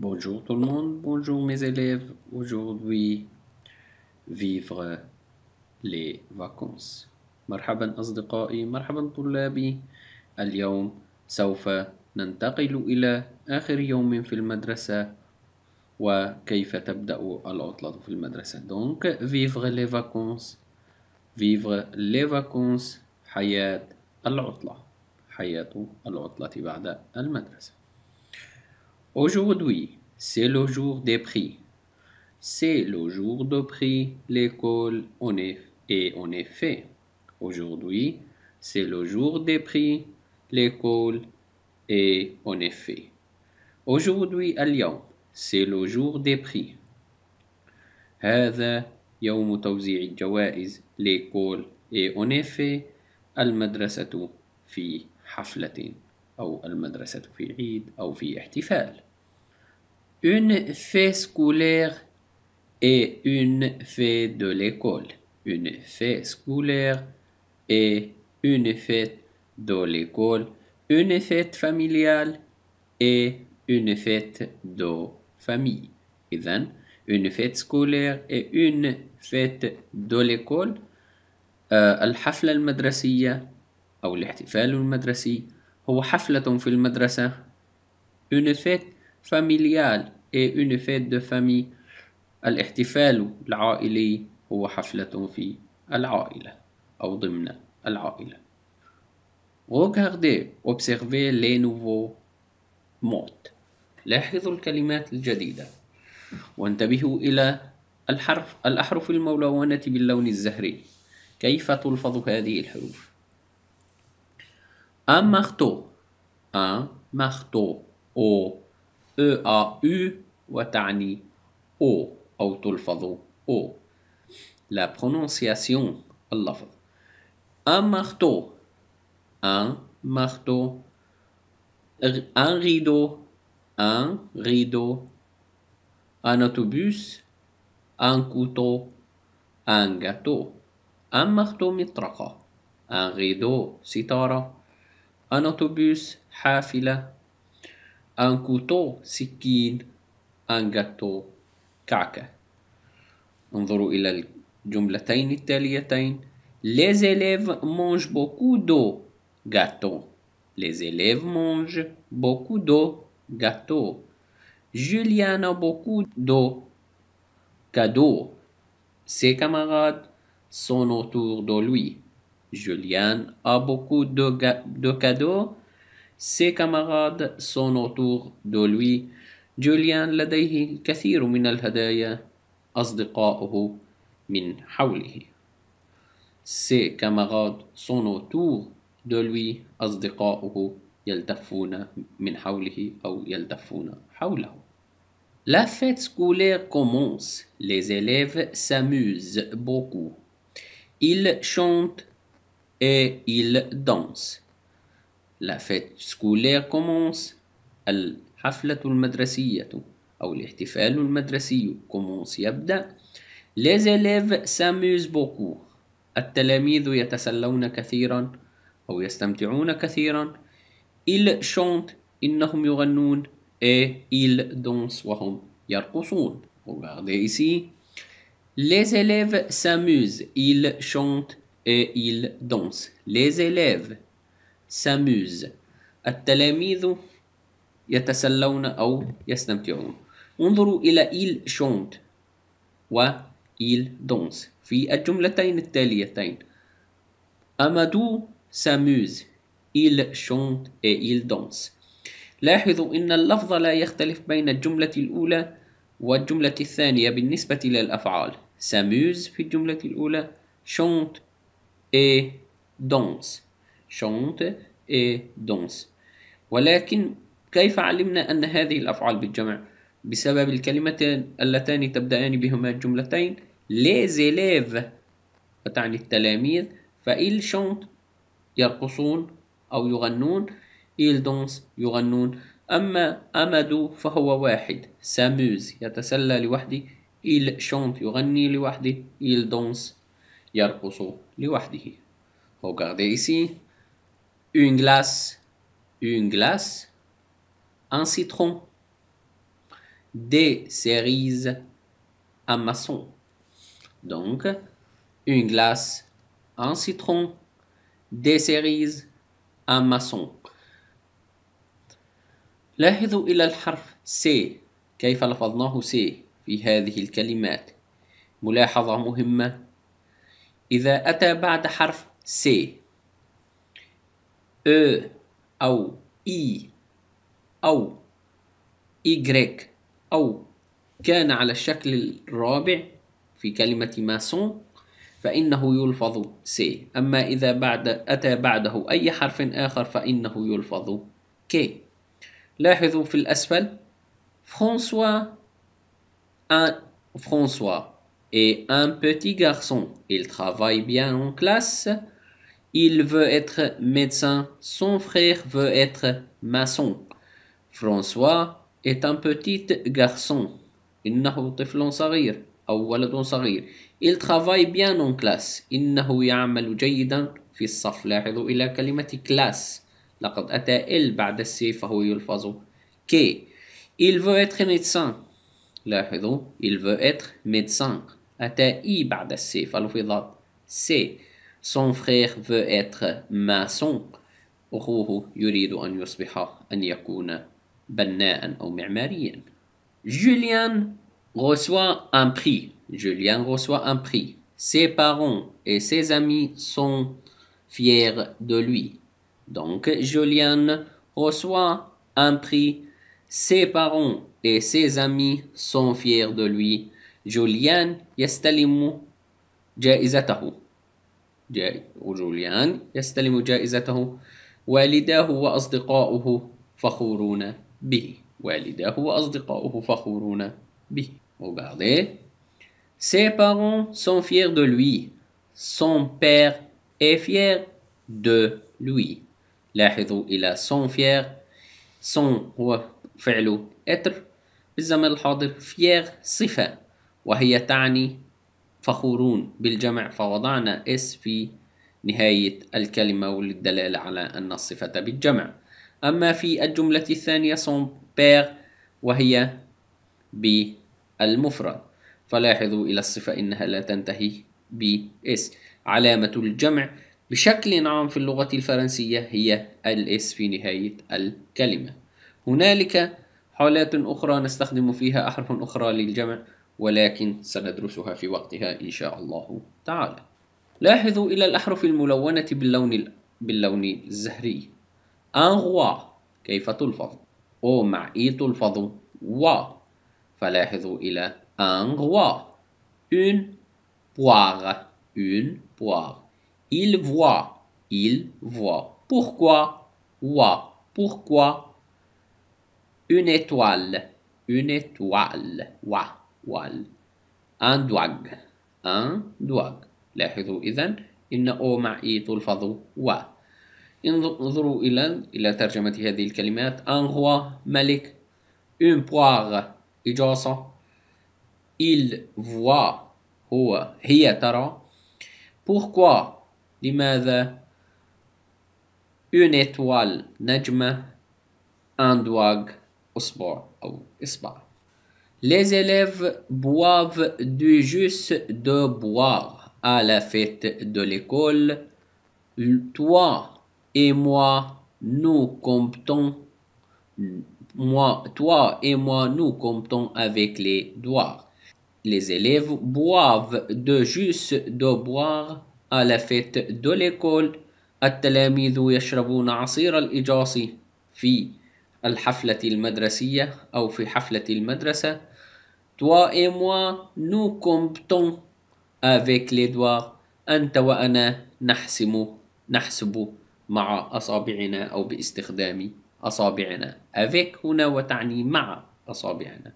Bonjour tout le monde, bonjour mes élèves. Aujourd'hui, vivre les vacances. مرحبا أصدقائي، مرحبا طلابي. اليوم سوف ننتقل إلى آخر يوم في المدرسة وكيف تبدأ العطلة في المدرسة. Donc, vivre les vacances. Vivre les vacances. حياة العطلة. حياة العطلة بعد المدرسة. Aujourd'hui, c'est le jour des prix. C'est le jour de prix, l'école est en effet. Aujourd'hui, c'est le jour des prix, l'école est en effet. Aujourd'hui, اليوم, c'est le jour des prix. هذا يوم توزيع الجوائز. l'école est en effet. المدرسة في حفلة أو المدرسة في عيد أو في احتفال. Une fête scolaire et une fête de l'école. Une fête scolaire et une fête de l'école. Une fête familiale et une fête de famille. إذن une fête scolaire et une fête de l'école. الحفلة المدرسية أو الاحتفال المدرسي هو حفلة في المدرسة. Une fête familiale et une fête de famille. الاحتفال العائلي هو حفلة في العائلة أو ضمن العائلة. Regardez, observez les nouveaux mots. لاحظوا الكلمات الجديدة وانتبهوا إلى الأحرف الملونة باللون الزهري. كيف تلفظ هذه الحروف؟ un marteau O E-A-U وتعني O أو تلفظ O. La prononciation اللفظ. un marteau un rideau un autobus un couteau un gâteau. un marteau مطرقة un rideau ستارة un autobus حافلة un couteau سكين un gâteau كعكة. انظروا إلى الجملتين التاليتين. Les élèves mangent beaucoup de gâteaux. Les élèves mangent beaucoup de gâteaux. Julien a beaucoup de cadeaux. Ses camarades sont autour de lui. Julien a beaucoup de cadeaux. Ses camarades sont autour de lui. جوليان لديه الكثير من الهدايا. أصدقاؤه من حوله. Ses camarades sont autour de lui. أصدقاؤه يلتفون من حوله أو يلتفون حوله. La fête scolaire commence. Les élèves s'amusent beaucoup. Ils chantent et ils dansent. La fête scolaire commence. الحفلة المدرسية أو الاحتفال المدرسي commence يبدأ. Les élèves s'amusent beaucoup. التلاميذ يتسلون كثيرا أو يستمتعون كثيرا. Ils chantent إنهم يغنون et ils dansent وهم يرقصون. Regardez ici. Les élèves s'amusent. Ils chantent et ils dansent. Les élèves s'amusent. التلاميذ يتسلون أو يستمتعون. انظروا إلى il chante و il danse في الجملتين التاليتين. Amadou s'amuse. Il chante et il danse. لاحظوا إن اللفظ لا يختلف بين الجملة الأولى والجملة الثانية بالنسبة للأفعال. s'amuse في الجملة الأولى. chante et danse. chante et danse. ولكن كيف علمنا أن هذه الأفعال بالجمع؟ بسبب الكلمتين اللتان تبدأان بهما الجملتين. les élèves وتعني التلاميذ. فإل chante يرقصون أو يغنون. il danse يغنون. أما أمادو فهو واحد. s'amuse يتسلى لوحده. il chante يغني لوحده. il danse يرقص لوحده. Regardez ici. une glace un citron. des cerises à maçon. Donc, une glace, un citron, des cerises, un maçon. لاحظوا إلى الحرف C كيف لفظناه C في هذه الكلمات. ملاحظة مهمة: إذا أتى بعد حرف C E أو I أو Y أو كان على الشكل الرابع في كلمة ماسون فإنه يلفظ C. أما إذا أتى بعده أي حرف آخر فإنه يلفظ K. لاحظوا في الأسفل: François est un petit garçon. Il travaille bien en classe. Il veut être médecin. Son frère veut être maçon. François est un petit garçon. إنه طفل صغير أو ولد صغير. Il travaille bien en classe. إنه يعمل جيدا في الصف. لاحظوا إلى كلمة classe، لقد أتى ال بعد السي فهو يلفظ K. Il veut être médecin. لاحظوا il veut être médecin. أتى I بعد السي فلفظ C. Son frère veut être maçon. أخوه يريد أن يكون بناء أو معماريا. Julien reçoit un prix. Julien reçoit un prix. Ses parents et ses amis sont fiers de lui. Donc, Julien reçoit un prix. Ses parents et ses amis sont fiers de lui. Julien يستلم جائزته. جوليان يستلم جائزته. والداه وأصدقاؤه فخورون به. والداه وأصدقاؤه فخورون به. Regardez. Ses parents sont fiers de lui. Son père est fier de lui. لاحظوا إلى son fier. son هو فعل être بالزمن الحاضر. fier صفة وهي تعني فخورون بالجمع، فوضعنا اس في نهاية الكلمة للدلالة على أن الصفة بالجمع. أما في الجملة الثانية son père وهي بالمفرد، فلاحظوا إلى الصفة إنها لا تنتهي بإس. علامة الجمع بشكل عام في اللغة الفرنسية هي الإس في نهاية الكلمة. هنالك حالات أخرى نستخدم فيها أحرف أخرى للجمع، ولكن سندرسها في وقتها إن شاء الله تعالى. لاحظوا إلى الأحرف الملونة باللون الزهري. un roi كيف تلفظ؟ أو مع إي تلفظ و. فلاحظوا إلى un roi. une poire. une poire. il voit. il voit. pourquoi wa. pourquoi. une étoile. une étoile wa. وال. un doigt. un doigt. لاحظوا إذن إن أو مع إي تلفظ و. انظروا إلى ترجمة هذه الكلمات. un roi ملك. une poire إجاصة. il voit هي ترى. pourquoi لماذا. une étoile نجمة. un doigt أصبع أو إصبع. Les élèves boivent du jus de boire à la fête de l'école. Toi et moi, nous comptons. Toi et moi, nous comptons avec les doigts. Les élèves boivent du jus de boire à la fête de l'école. التلاميذ يشربون عصير الإجاص في الحفلة المدرسية أو في حفلة المدرسة. Toi et moi, nous comptons avec les doigts. أنت وأنا نحسب مع أصابعنا أو باستخدام أصابعنا. avec هنا وتعني مع أصابعنا.